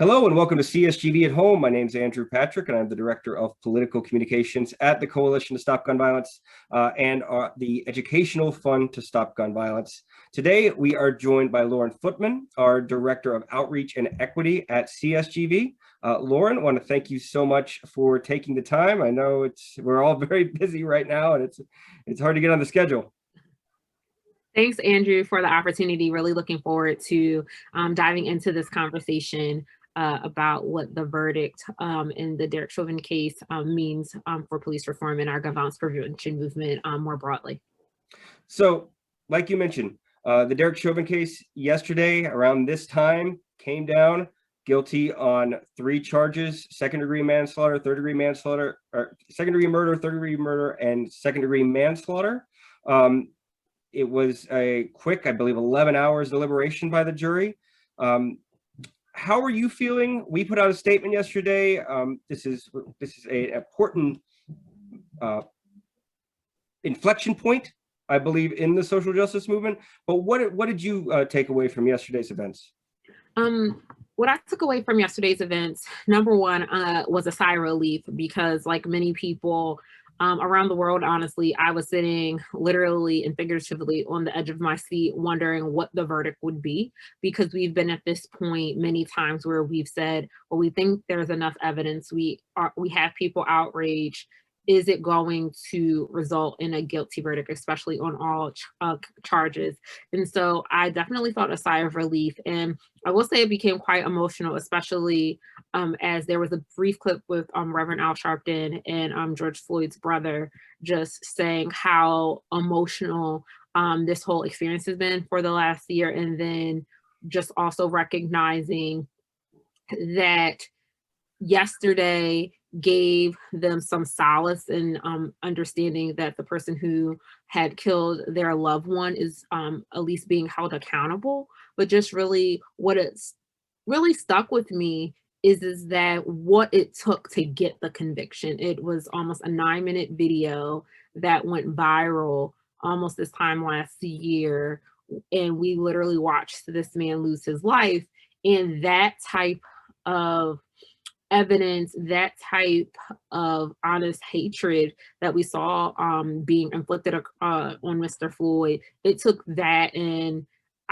Hello and welcome to CSGV at Home. My name is Andrew Patrick and I'm the Director of Political Communications at the Coalition to Stop Gun Violence and the Educational Fund to Stop Gun Violence. Today, we are joined by Lauren Footman, our Director of Outreach and Equity at CSGV. Lauren, I want to thank you so much for taking the time. I know we're all very busy right now and it's hard to get on the schedule. Thanks, Andrew, for the opportunity. Really looking forward to diving into this conversation about what the verdict in the Derek Chauvin case means for police reform and our gun violence prevention movement more broadly. So, like you mentioned, the Derek Chauvin case yesterday around this time came down guilty on 3 charges: second-degree manslaughter, third-degree manslaughter, or second-degree murder, third-degree murder, and second-degree manslaughter. It was a quick, I believe, 11 hours deliberation by the jury. How are you feeling? We put out a statement yesterday. This is an important inflection point, I believe, in the social justice movement. But what did you take away from yesterday's events? What I took away from yesterday's events, number one, was a sigh of relief because, like many people around the world, honestly, I was sitting literally and figuratively on the edge of my seat wondering what the verdict would be, because we've been at this point many times where we've said, well, we think there's enough evidence, we have people outraged. Is it going to result in a guilty verdict, especially on all charges? And so I definitely felt a sigh of relief. And I will say it became quite emotional, especially as there was a brief clip with Reverend Al Sharpton and George Floyd's brother just saying how emotional this whole experience has been for the last year. And then just also recognizing that yesterday gave them some solace in understanding that the person who had killed their loved one is at least being held accountable. But just really what it's really stuck with me is that what it took to get the conviction. It was almost a 9-minute video that went viral almost this time last year. And we literally watched this man lose his life. And that type of evidence, that type of honest hatred that we saw being inflicted on Mr. Floyd, it took that, and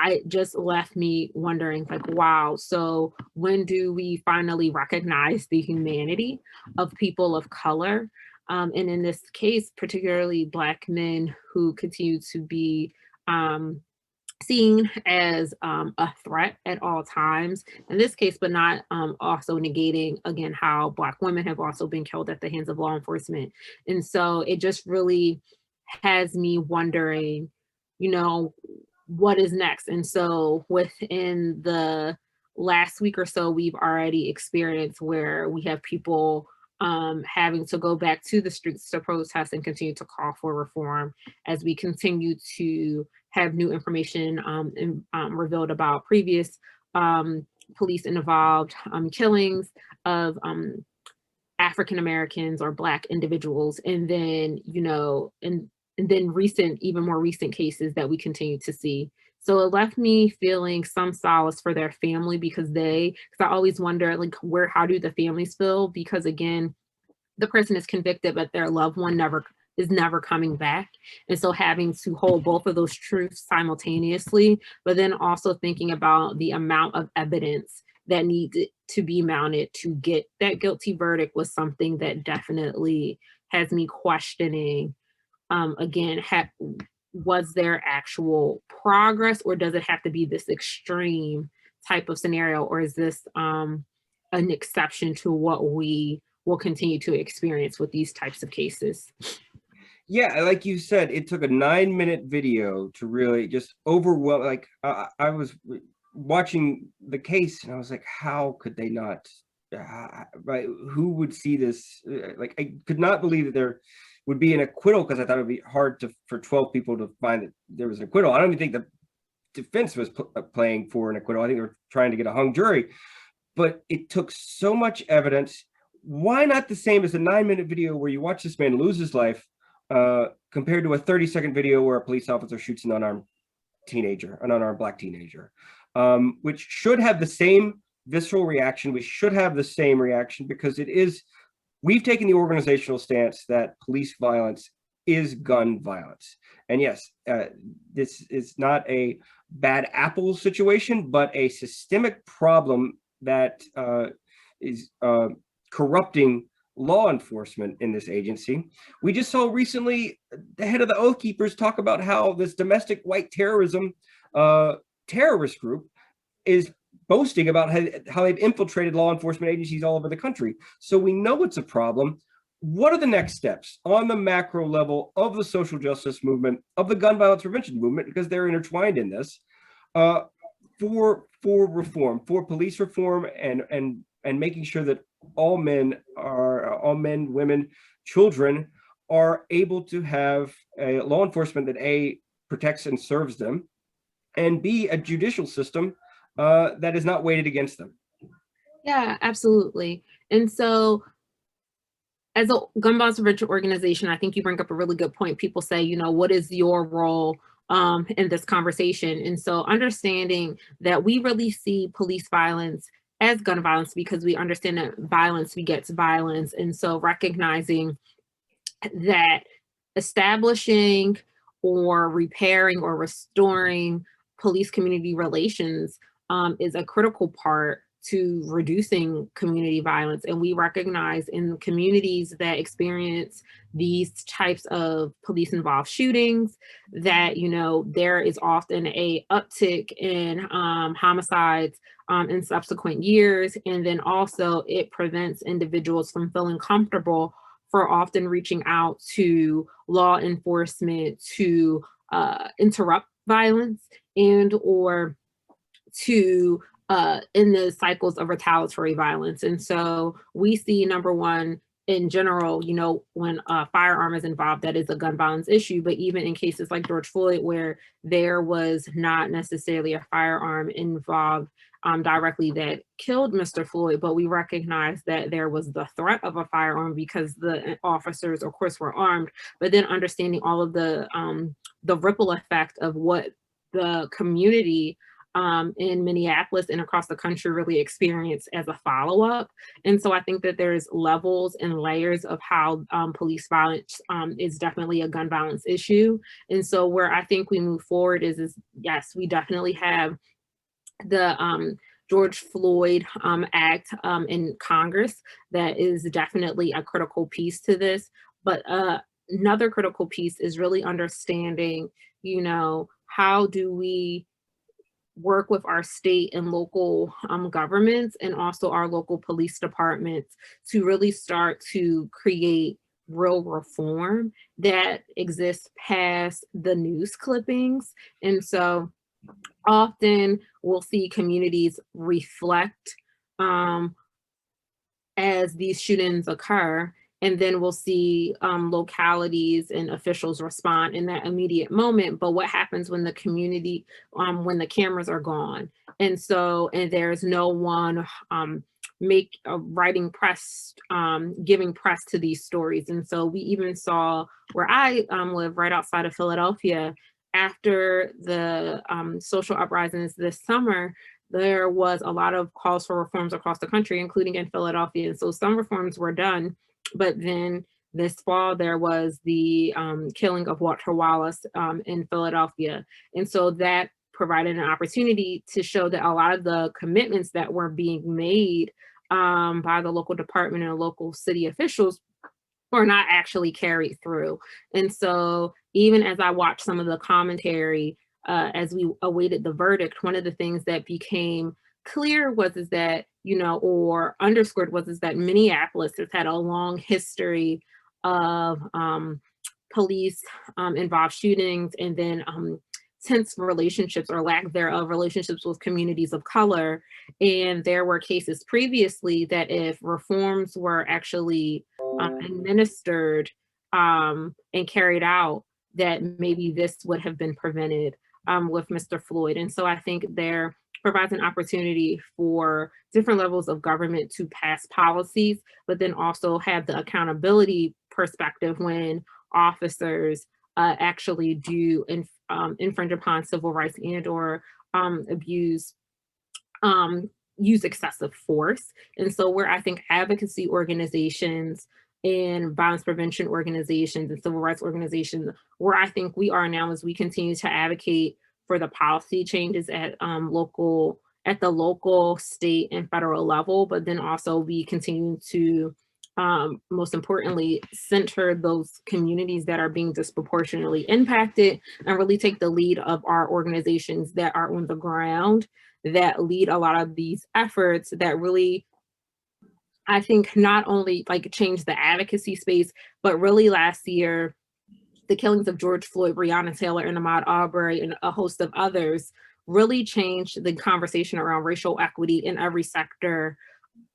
it just left me wondering, like, wow, so when do we finally recognize the humanity of people of color? And in this case, particularly Black men who continue to be seen as a threat at all times in this case, but not also negating, again, how Black women have also been killed at the hands of law enforcement. And so it just really has me wondering, what is next? And so within the last week or so, we've already experienced where we have people having to go back to the streets to protest and continue to call for reform as we continue to have new information revealed about previous police involved killings of African Americans or Black individuals, and then and then even more recent cases that we continue to see. So it left me feeling some solace for their family because I always wonder, like, how do the families feel? Because again, the person is convicted, but their loved one is never coming back. And so having to hold both of those truths simultaneously, but then also thinking about the amount of evidence that needed to be mounted to get that guilty verdict was something that definitely has me questioning, again, was there actual progress, or does it have to be this extreme type of scenario, or is this an exception to what we will continue to experience with these types of cases? Yeah, like you said, it took a 9-minute video to really just overwhelm. Like I was watching the case and I was like, how could they not? Right? Who would see this? Like, I could not believe that there would be an acquittal, because I thought it would be hard for 12 people to find that there was an acquittal. I don't even think the defense was playing for an acquittal. I think they were trying to get a hung jury, but it took so much evidence. Why not the same as a 9-minute video where you watch this man lose his life compared to a 30-second video where a police officer shoots an unarmed Black teenager, which should have the same visceral reaction. We should have the same reaction because we've taken the organizational stance that police violence is gun violence. And yes, this is not a bad apple situation, but a systemic problem that is corrupting law enforcement in this agency. We just saw recently the head of the Oath Keepers talk about how this domestic white terrorism terrorist group is boasting about how they've infiltrated law enforcement agencies all over the country. So we know it's a problem. What are the next steps on the macro level of the social justice movement, of the gun violence prevention movement, because they're intertwined in this, for reform, for police reform, and making sure that all men, women, children are able to have a law enforcement that A, protects and serves them, and B, a judicial system that is not weighted against them. Yeah, absolutely. And so as a gun violence prevention organization, I think you bring up a really good point. People say, you know, what is your role in this conversation? And so understanding that we really see police violence as gun violence because we understand that violence begets violence. And so recognizing that establishing or repairing or restoring police community relations is a critical part to reducing community violence. And we recognize in communities that experience these types of police involved shootings that, you know, there is often a uptick in homicides in subsequent years. And then also it prevents individuals from feeling comfortable for often reaching out to law enforcement to interrupt violence and or to in the cycles of retaliatory violence. And so we see, number one, in general, you know, when a firearm is involved, that is a gun violence issue. But even in cases like George Floyd, where there was not necessarily a firearm involved directly that killed Mr. Floyd, but we recognize that there was the threat of a firearm because the officers, of course, were armed. But then understanding all of the ripple effect of what the community in Minneapolis and across the country really experience as a follow-up. And so I think that there's levels and layers of how police violence is definitely a gun violence issue. And so where I think we move forward is yes, we definitely have the George Floyd Act in Congress that is definitely a critical piece to this. But another critical piece is really understanding, you know, how do we work with our state and local governments and also our local police departments to really start to create real reform that exists past the news clippings. And so often we'll see communities reflect as these shootings occur, and then we'll see localities and officials respond in that immediate moment. But what happens when the community, when the cameras are gone? And so, and there's no one writing press, giving press to these stories. And so we even saw where I live right outside of Philadelphia, after the social uprisings this summer, there was a lot of calls for reforms across the country, including in Philadelphia. And so some reforms were done. But then this fall, there was the killing of Walter Wallace in Philadelphia. And so that provided an opportunity to show that a lot of the commitments that were being made by the local department and local city officials were not actually carried through. And so even as I watched some of the commentary as we awaited the verdict, one of the things that became clear was that, you know, or underscored was that Minneapolis has had a long history of police involved shootings and then tense relationships or lack thereof relationships with communities of color. And there were cases previously that if reforms were actually administered and carried out, that maybe this would have been prevented with Mr. Floyd. And so I think there provides an opportunity for different levels of government to pass policies, but then also have the accountability perspective when officers actually do infringe upon civil rights and or abuse use excessive force. And so where I think advocacy organizations and violence prevention organizations and civil rights organizations, where I think we are now as we continue to advocate for the policy changes at the local, state, and federal level, but then also we continue to most importantly, center those communities that are being disproportionately impacted and really take the lead of our organizations that are on the ground, that lead a lot of these efforts that really, I think, not only like change the advocacy space, but really last year, the killings of George Floyd, Breonna Taylor, and Ahmaud Arbery, and a host of others really changed the conversation around racial equity in every sector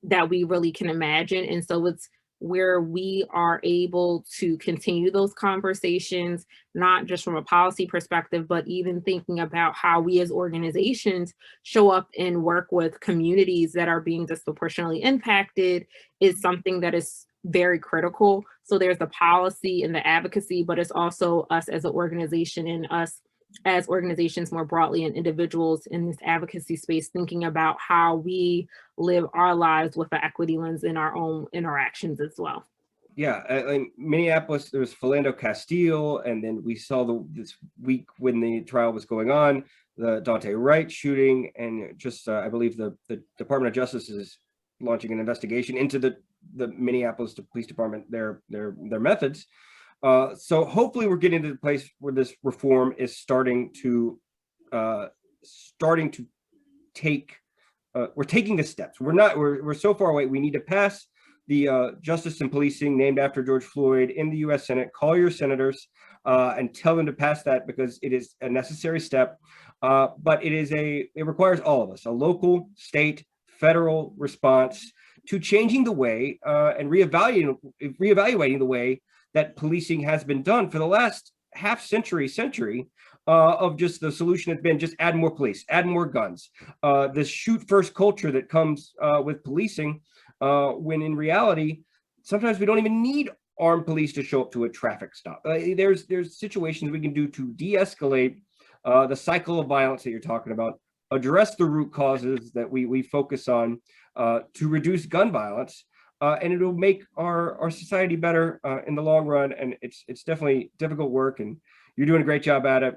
that we really can imagine. And so it's where we are able to continue those conversations, not just from a policy perspective, but even thinking about how we as organizations show up and work with communities that are being disproportionately impacted is something that is very critical. So there's the policy and the advocacy, but it's also us as an organization and us as organizations more broadly and individuals in this advocacy space, thinking about how we live our lives with an equity lens in our own interactions as well. Yeah, in Minneapolis, there was Philando Castile, and then we saw this week when the trial was going on, the Daunte Wright shooting, and just I believe the Department of Justice is launching an investigation into the Minneapolis Police Department, their methods. So hopefully we're getting to the place where this reform is starting to take. We're taking the steps. We're so far away. We need to pass the Justice and Policing named after George Floyd in the U.S. Senate. Call your senators and tell them to pass that, because it is a necessary step. But it requires all of us, a local, state, federal response to changing the way and reevaluating the way that policing has been done for the last century of just the solution has been just add more police, add more guns, this shoot first culture that comes with policing, when in reality, sometimes we don't even need armed police to show up to a traffic stop. There's situations we can do to de-escalate the cycle of violence that you're talking about, address the root causes that we focus on to reduce gun violence. And it'll make our society better in the long run. And it's definitely difficult work, and you're doing a great job at it.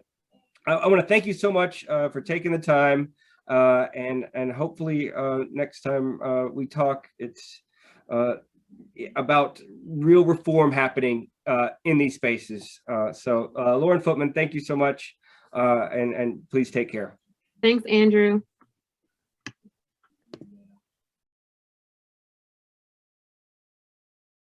I want to thank you so much for taking the time, and hopefully next time we talk, it's about real reform happening in these spaces. So Lauren Footman, thank you so much, and please take care. Thanks, Andrew.